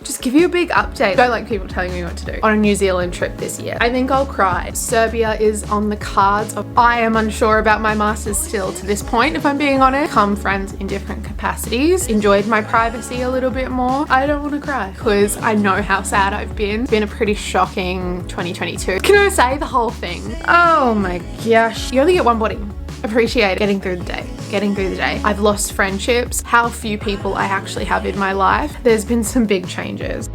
Just give you a big update. Don't like people telling me what to do. On a New Zealand trip this year, I think I'll cry. Serbia is on the cards. I am unsure about my masters still to this point, if I'm being honest. Become friends in different capacities. Enjoyed my privacy a little bit more. I don't want to cry because I know how sad I've been. It's been a pretty shocking 2022. Can I say the whole thing? Oh my gosh. You only get one body. Appreciate getting through the day. I've lost friendships. How few people I actually have in my life. There's been some big changes.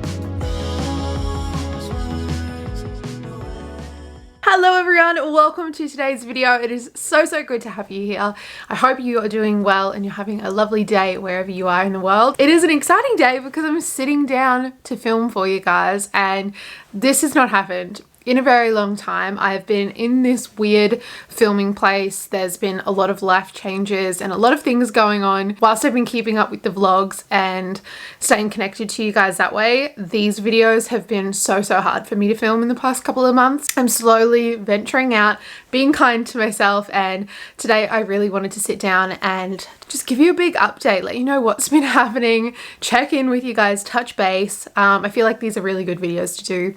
Hello everyone, welcome to today's video. It is so good to have you here. I hope you are doing well and you're having a lovely day wherever you are in the world. It is an exciting day because I'm sitting down to film for you guys, and this has not happened in a very long time. I've been in this weird filming place. There's been a lot of life changes and a lot of things going on. Whilst I've been keeping up with the vlogs and staying connected to you guys that way, these videos have been so hard for me to film in the past couple of months. I'm slowly venturing out, being kind to myself, and today I really wanted to sit down and just give you a big update, let you know what's been happening, check in with you guys, touch base. I feel like these are really good videos to do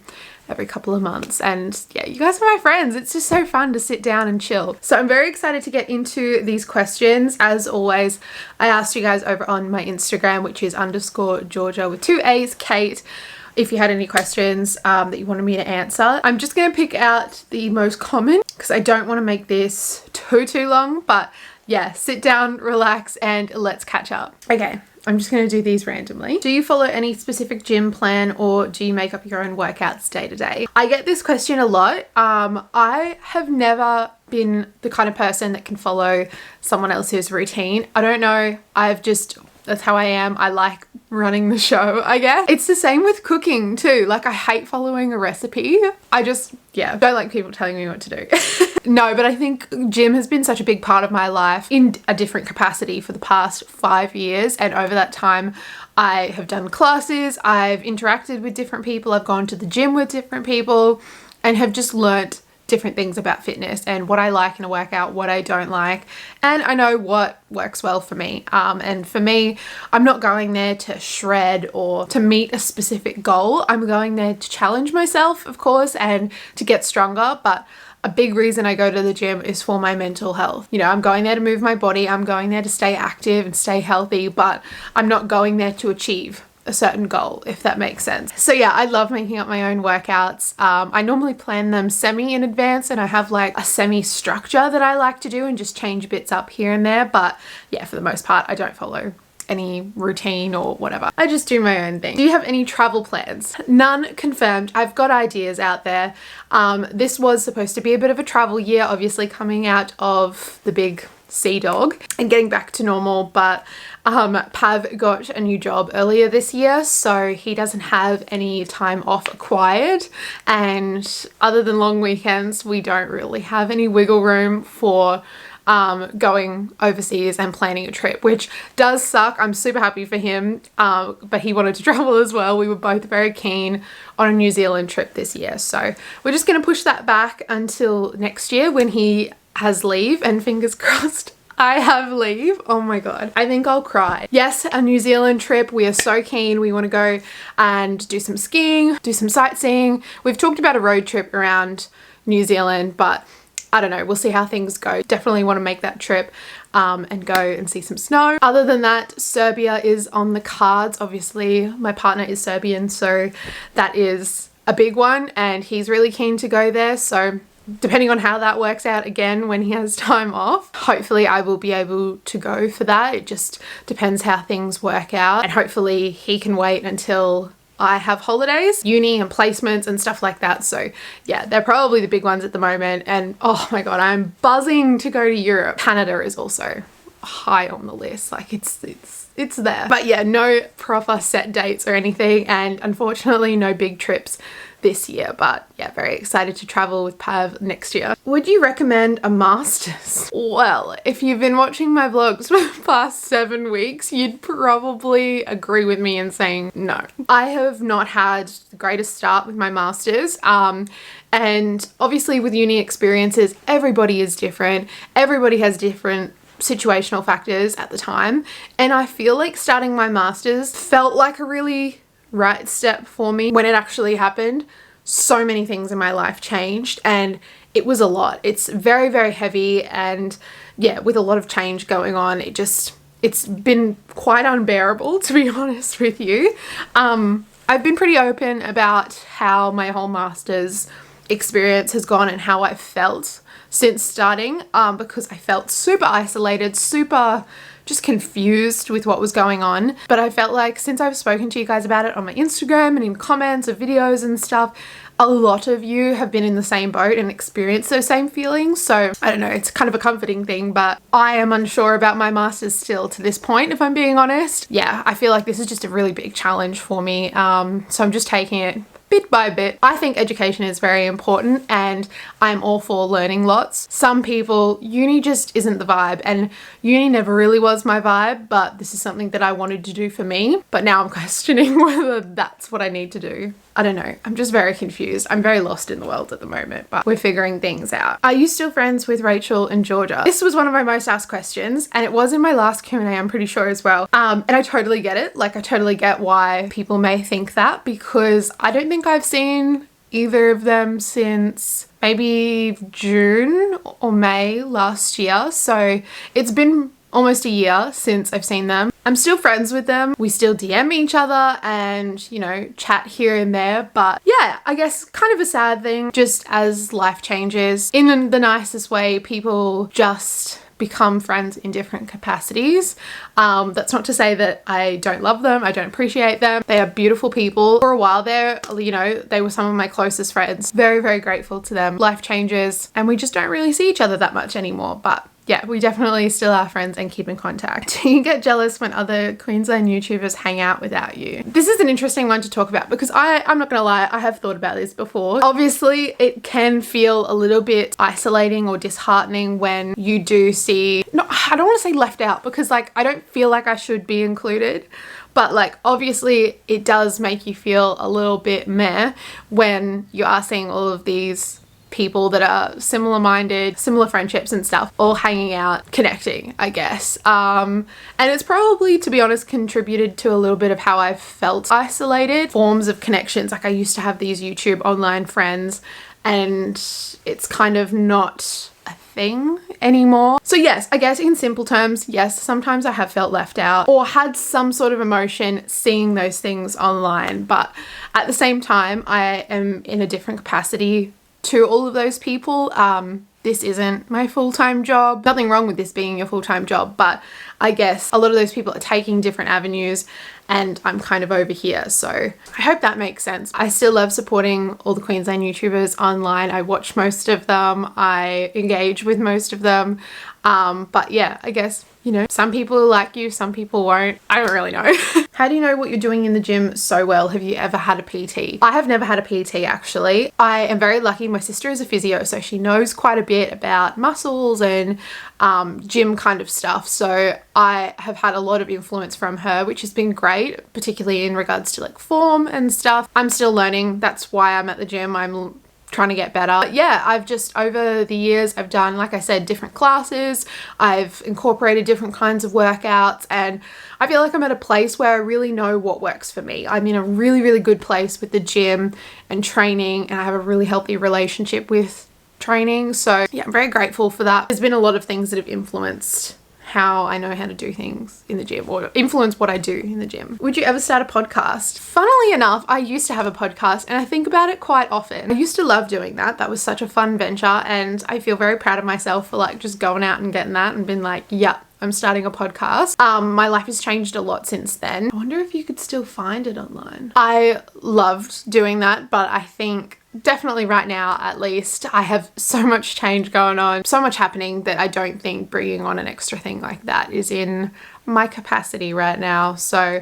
every couple of months, and yeah, you guys are my friends. It's just so fun to sit down and chill. So I'm very excited to get into these questions. As always, I asked you guys over on my Instagram, which is _Georgia with 2 A's, Kate, if you had any questions that you wanted me to answer. I'm just gonna pick out the most common because I don't want to make this too long, but yeah, sit down, relax, and let's catch up. Okay. I'm just going to do these randomly. Do you follow any specific gym plan, or do you make up your own workouts day to day? I get this question a lot. I have never been the kind of person that can follow someone else's routine. I don't know. That's how I am. I like running the show, I guess. It's the same with cooking too. Like, I hate following a recipe. Don't like people telling me what to do. No, but I think gym has been such a big part of my life in a different capacity for the past 5 years. And over that time, I have done classes, I've interacted with different people, I've gone to the gym with different people, and have just learnt different things about fitness and what I like in a workout, what I don't like, and I know what works well for me. And for me, I'm not going there to shred or to meet a specific goal. I'm going there to challenge myself, of course, and to get stronger. But a big reason I go to the gym is for my mental health. You know, I'm going there to move my body, I'm going there to stay active and stay healthy, but I'm not going there to achieve a certain goal, if that makes sense. So yeah, I love making up my own workouts. I normally plan them semi in advance, and I have like a semi structure that I like to do and just change bits up here and there. But yeah, for the most part, I don't follow any routine or whatever. I just do my own thing. Do you have any travel plans? None confirmed. I've got ideas out there. This was supposed to be a bit of a travel year, obviously coming out of the big sea dog and getting back to normal, but Pav got a new job earlier this year, so he doesn't have any time off acquired, and other than long weekends, we don't really have any wiggle room for going overseas and planning a trip, which does suck. I'm super happy for him, but he wanted to travel as well. We were both very keen on a New Zealand trip this year, so we're just going to push that back until next year when he has leave, and fingers crossed I have leave. Oh my god, I think I'll cry. Yes, a New Zealand trip. We are so keen. We want to go and do some skiing, do some sightseeing. We've talked about a road trip around New Zealand, but I don't know, we'll see how things go. Definitely want to make that trip and go and see some snow. Other than that, Serbia is on the cards. Obviously, my partner is Serbian, so that is a big one, and he's really keen to go there. So depending on how that works out again when he has time off, hopefully I will be able to go for that. It just depends how things work out, and hopefully he can wait until I have holidays, uni and placements and stuff like that. So yeah, they're probably the big ones at the moment. And oh my god, I'm buzzing to go to Europe. Canada is also high on the list. Like it's there. But yeah, no proper set dates or anything, and unfortunately no big trips this year, but yeah, very excited to travel with Pav next year. Would you recommend a master's? Well, if you've been watching my vlogs for the past 7 weeks, you'd probably agree with me in saying no. I have not had the greatest start with my master's, and obviously with uni experiences, everybody is different. Everybody has different situational factors at the time, and I feel like starting my master's felt like a really right step for me. When it actually happened, so many things in my life changed and it was a lot. It's very, very heavy, and yeah, with a lot of change going on, it's been quite unbearable, to be honest with you. I've been pretty open about how my whole master's experience has gone and how I've felt since starting, because I felt super isolated, super just confused with what was going on. But I felt like since I've spoken to you guys about it on my Instagram and in comments of videos and stuff, a lot of you have been in the same boat and experienced those same feelings. So I don't know, it's kind of a comforting thing, but I am unsure about my master's still to this point, if I'm being honest. Yeah, I feel like this is just a really big challenge for me. So I'm just taking it bit by bit. I think education is very important and I'm all for learning lots. Some people, uni just isn't the vibe, and uni never really was my vibe, but this is something that I wanted to do for me. But now I'm questioning whether that's what I need to do. I don't know. I'm just very confused. I'm very lost in the world at the moment, but we're figuring things out. Are you still friends with Rachel and Georgia? This was one of my most asked questions, and it was in my last Q&A, I'm pretty sure as well. And I totally get it. Like, I totally get why people may think that, because I don't think I've seen either of them since maybe June or May last year. So it's been almost a year since I've seen them. I'm still friends with them. We still DM each other and, you know, chat here and there. But yeah, I guess kind of a sad thing, just as life changes. In the nicest way, people just become friends in different capacities. That's not to say that I don't love them, I don't appreciate them. They are beautiful people. For a while there, you know, they were some of my closest friends. Very, very grateful to them. Life changes and we just don't really see each other that much anymore, but yeah, we definitely still are friends and keep in contact. Do you get jealous when other Queensland YouTubers hang out without you? This is an interesting one to talk about because I'm not gonna lie, I have thought about this before. Obviously, it can feel a little bit isolating or disheartening when you do see, I don't want to say left out, because like I don't feel like I should be included. But like, obviously it does make you feel a little bit meh when you are seeing all of these people that are similar minded, similar friendships and stuff, all hanging out, connecting, I guess. And it's probably, to be honest, contributed to a little bit of how I've felt isolated. Forms of connections, like I used to have these YouTube online friends and it's kind of not a thing anymore. So yes, I guess in simple terms, yes, sometimes I have felt left out or had some sort of emotion seeing those things online, but at the same time, I am in a different capacity to all of those people. This isn't my full-time job. Nothing wrong with this being your full-time job, but I guess a lot of those people are taking different avenues and I'm kind of over here. So I hope that makes sense. I still love supporting all the Queensland YouTubers online. I watch most of them. I engage with most of them. But yeah, I guess, you know, some people like you, some people won't. I don't really know. How do you know what you're doing in the gym so well? Have you ever had a PT? I have never had a PT actually. I am very lucky. My sister is a physio, so she knows quite a bit about muscles and gym kind of stuff. So I have had a lot of influence from her, which has been great, particularly in regards to like form and stuff. I'm still learning. That's why I'm at the gym. I'm trying to get better. But yeah, I've just, over the years, I've done, like I said, different classes. I've incorporated different kinds of workouts and I feel like I'm at a place where I really know what works for me. I'm in a really, really good place with the gym and training, and I have a really healthy relationship with training. So yeah, I'm very grateful for that. There's been a lot of things that have influenced how I know how to do things in the gym, or influence what I do in the gym. Would you ever start a podcast? Funnily enough, I used to have a podcast and I think about it quite often. I used to love doing that. That was such a fun venture and I feel very proud of myself for like just going out and getting that and being like, yeah, I'm starting a podcast. My life has changed a lot since then. I wonder if you could still find it online. I loved doing that, but I think definitely right now, at least, I have so much change going on, so much happening that I don't think bringing on an extra thing like that is in my capacity right now. So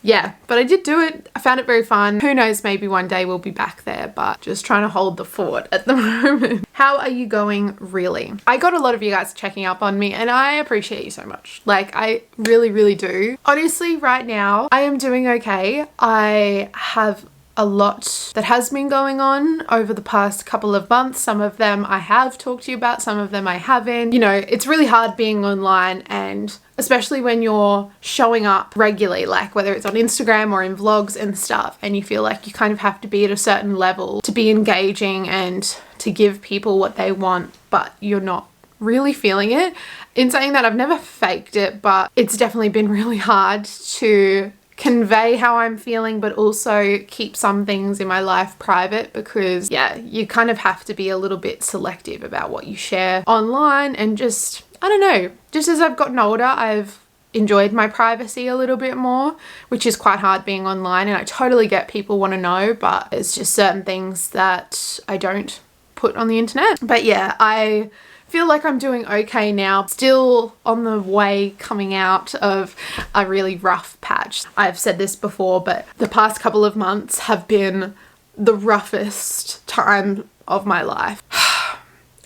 yeah, but I did do it. I found it very fun. Who knows, maybe one day we'll be back there, but just trying to hold the fort at the moment. How are you going really? I got a lot of you guys checking up on me and I appreciate you so much. Like, I really, really do. Honestly, right now, I am doing okay. I have a lot that has been going on over the past couple of months. Some of them I have talked to you about, some of them I haven't. You know, it's really hard being online, and especially when you're showing up regularly, like whether it's on Instagram or in vlogs and stuff, and you feel like you kind of have to be at a certain level to be engaging and to give people what they want, but you're not really feeling it. In saying that, I've never faked it, but it's definitely been really hard to convey how I'm feeling, but also keep some things in my life private, because yeah, you kind of have to be a little bit selective about what you share online. And just, I don't know, just as I've gotten older, I've enjoyed my privacy a little bit more, which is quite hard being online. And I totally get people want to know, but it's just certain things that I don't put on the internet. But yeah, I feel like I'm doing okay now. Still on the way coming out of a really rough patch. I've said this before, but the past couple of months have been the roughest time of my life.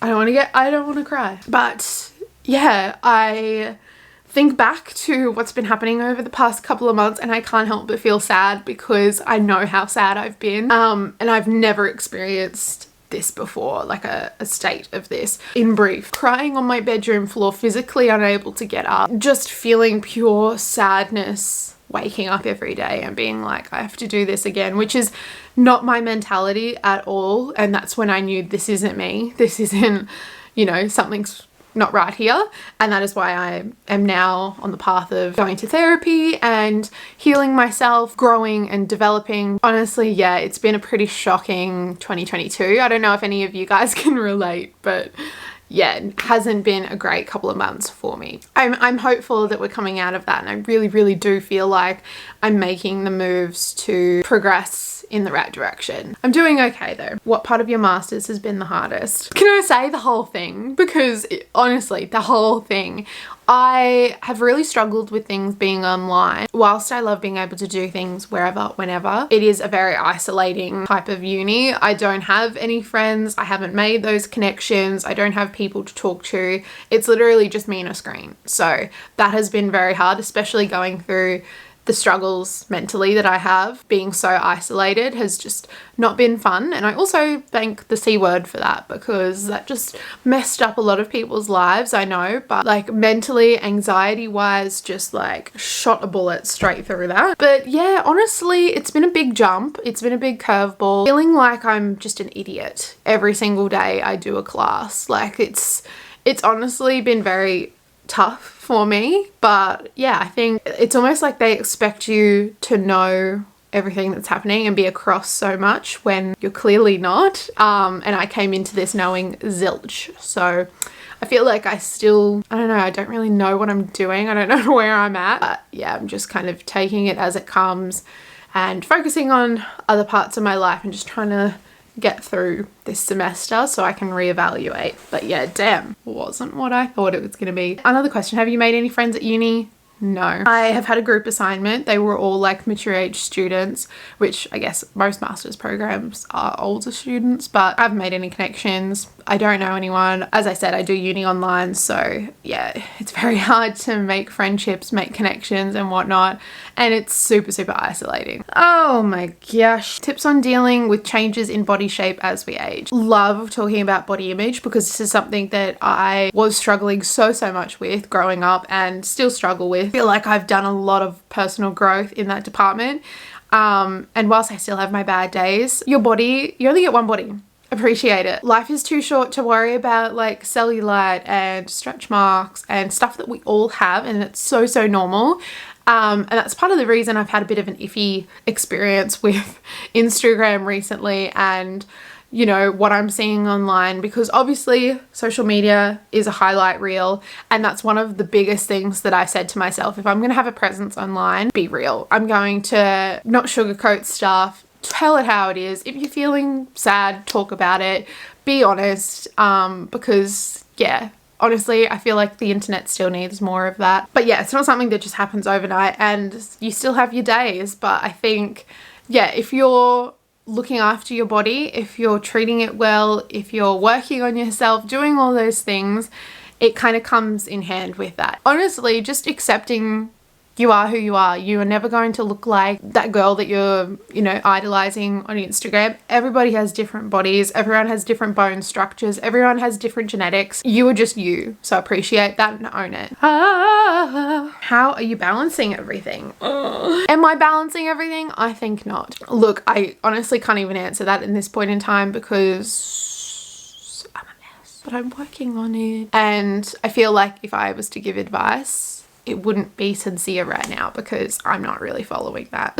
I don't want to cry. But yeah, I think back to what's been happening over the past couple of months and I can't help but feel sad, because I know how sad I've been. And I've never experienced this before, like a state of this. In brief, crying on my bedroom floor, physically unable to get up, just feeling pure sadness, waking up every day and being like, I have to do this again, which is not my mentality at all. And that's when I knew this isn't me. This isn't, you know, something's not right here. And that is why I am now on the path of going to therapy and healing myself, growing and developing. Honestly, yeah, it's been a pretty shocking 2022. I don't know if any of you guys can relate, but yeah, it hasn't been a great couple of months for me. I'm hopeful that we're coming out of that, and I really, really do feel like I'm making the moves to progress in the right direction. I'm doing okay though. What part of your masters has been the hardest? Can I say the whole thing? Because honestly, the whole thing. I have really struggled with things being online. Whilst I love being able to do things wherever, whenever, it is a very isolating type of uni. I don't have any friends. I haven't made those connections. I don't have people to talk to. It's literally just me and a screen. So that has been very hard, especially going through the struggles mentally that I have. Being so isolated has just not been fun. And I also thank the C word for that, because that just messed up a lot of people's lives, I know, but like mentally, anxiety wise, just like shot a bullet straight through that. But yeah, honestly, it's been a big jump. It's been a big curveball. Feeling like I'm just an idiot every single day I do a class. Like it's honestly been very tough for me. But yeah, I think it's almost like they expect you to know everything that's happening and be across so much when you're clearly not. And I came into this knowing zilch. So I feel like I don't know, I don't really know what I'm doing. I don't know where I'm at. But yeah, I'm just kind of taking it as it comes and focusing on other parts of my life and just trying to get through this semester so I can reevaluate. But yeah, damn, wasn't what I thought it was going to be. Another question, have you made any friends at uni? No. I have had a group assignment. They were all like mature age students, which I guess most master's programs are older students, but I haven't made any connections. I don't know anyone. As I said, I do uni online, so yeah, it's very hard to make friendships, make connections and whatnot, and it's super, super isolating. Oh my gosh. Tips on dealing with changes in body shape as we age. Love talking about body image, because this is something that I was struggling so much with growing up and still struggle with. I feel like I've done a lot of personal growth in that department. And whilst I still have my bad days, you only get one body. Appreciate it. Life is too short to worry about like cellulite and stretch marks and stuff that we all have, and it's so normal. And that's part of the reason I've had a bit of an iffy experience with Instagram recently, and you know, what I'm seeing online, because obviously social media is a highlight reel, and that's one of the biggest things that I said to myself. If I'm going to have a presence online, be real. I'm going to not sugarcoat stuff, tell it how it is. If you're feeling sad, talk about it, be honest, because yeah, honestly, I feel like the internet still needs more of that. But yeah, it's not something that just happens overnight, and you still have your days. But I think, yeah, if you're looking after your body, if you're treating it well, if you're working on yourself, doing all those things, it kind of comes in hand with that. Honestly, just accepting You are who you are. You are never going to look like that girl that you're, you know, idolizing on Instagram. Everybody has different bodies. Everyone has different bone structures. Everyone has different genetics. You are just you. So appreciate that and own it. How are you balancing everything? Am I balancing everything? I think not. Look, I honestly can't even answer that in this point in time because I'm a mess. But I'm working on it. And I feel like if I was to give advice, it wouldn't be sincere right now because I'm not really following that.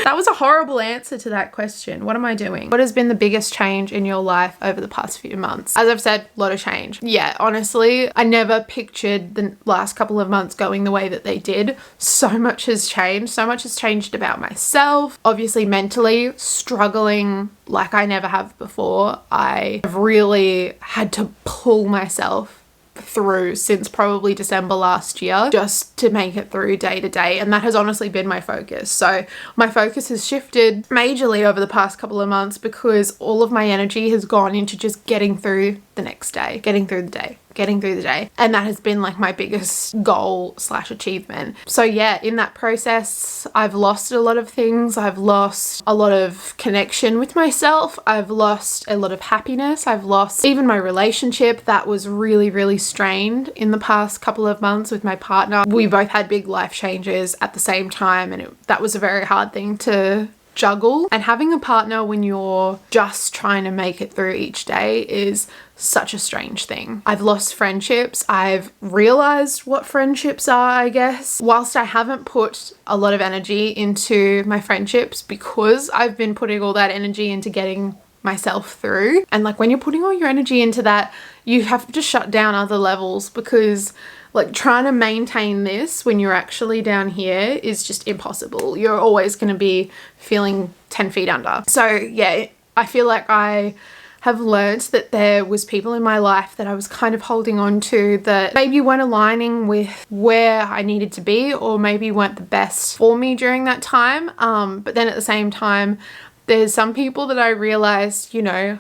That was a horrible answer to that question. What am I doing? What has been the biggest change in your life over the past few months? As I've said, a lot of change. Yeah, honestly, I never pictured the last couple of months going the way that they did. So much has changed. So much has changed about myself. Obviously, mentally struggling like I never have before. I have really had to pull myself through since probably December last year just to make it through day to day, and that has honestly been my focus. So my focus has shifted majorly over the past couple of months because all of my energy has gone into just getting through the next day, getting through the day, and that has been like my biggest goal / achievement. So yeah, in that process I've lost a lot of things. I've lost a lot of connection with myself. I've lost a lot of happiness. I've lost even my relationship that was really strained in the past couple of months with my partner. We both had big life changes at the same time, and that was a very hard thing to juggle. And having a partner when you're just trying to make it through each day is such a strange thing. I've lost friendships. I've realized what friendships are, I guess. Whilst I haven't put a lot of energy into my friendships because I've been putting all that energy into getting myself through. And like when you're putting all your energy into that, you have to shut down other levels because like trying to maintain this when you're actually down here is just impossible. You're always going to be feeling 10 feet under. So yeah, I feel like I have learned that there was people in my life that I was kind of holding on to that maybe weren't aligning with where I needed to be, or maybe weren't the best for me during that time. But then at the same time, there's some people that I realized, you know,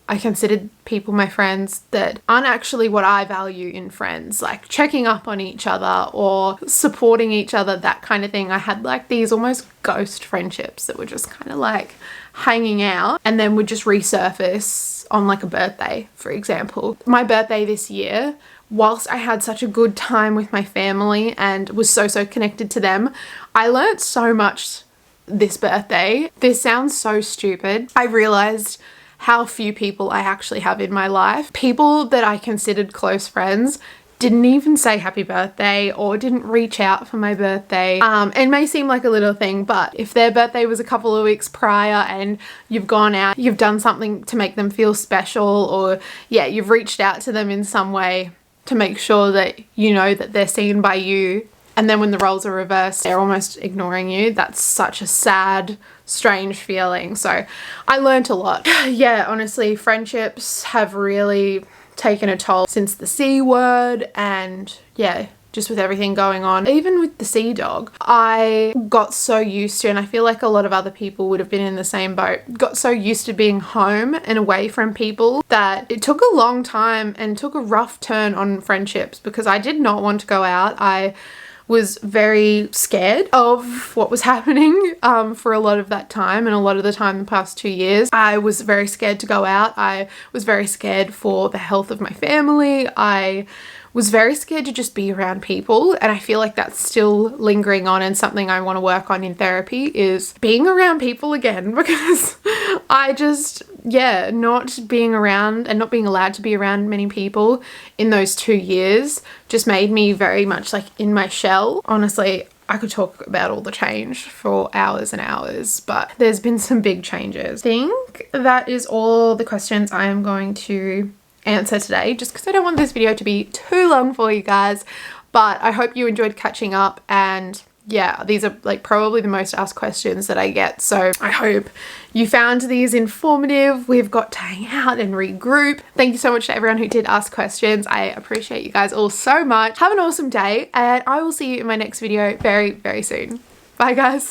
I considered people my friends that aren't actually what I value in friends, like checking up on each other or supporting each other, that kind of thing. I had like these almost ghost friendships that were just kind of like hanging out and then would just resurface on like a birthday, for example. My birthday this year, whilst I had such a good time with my family and was so connected to them, I learnt so much this birthday. This sounds so stupid. I realized how few people I actually have in my life. People that I considered close friends didn't even say happy birthday or didn't reach out for my birthday. It may seem like a little thing, but if their birthday was a couple of weeks prior and you've gone out, you've done something to make them feel special, or yeah, you've reached out to them in some way to make sure that you know that they're seen by you, and then when the roles are reversed, they're almost ignoring you. That's such a sad, strange feeling. So I learnt a lot. Yeah, honestly, friendships have really taken a toll since the C word, and yeah, just with everything going on. Even with the sea dog, I got so used to, and I feel like a lot of other people would have been in the same boat, got so used to being home and away from people that it took a long time and took a rough turn on friendships because I did not want to go out. I was very scared of what was happening for a lot of that time, and a lot of the time the past 2 years. I was very scared to go out. I was very scared for the health of my family. I was very scared to just be around people, and I feel like that's still lingering on, and something I want to work on in therapy is being around people again, because I just, yeah, not being around and not being allowed to be around many people in those 2 years just made me very much like in my shell. Honestly, I could talk about all the change for hours and hours, but there's been some big changes. I think that is all the questions I am going to answer today, just because I don't want this video to be too long for you guys. But I hope you enjoyed catching up, and yeah, these are like probably the most asked questions that I get, so I hope you found these informative. We've got to hang out and regroup. Thank you so much to everyone who did ask questions. I appreciate you guys all so much. Have an awesome day, and I will see you in my next video very soon. Bye guys.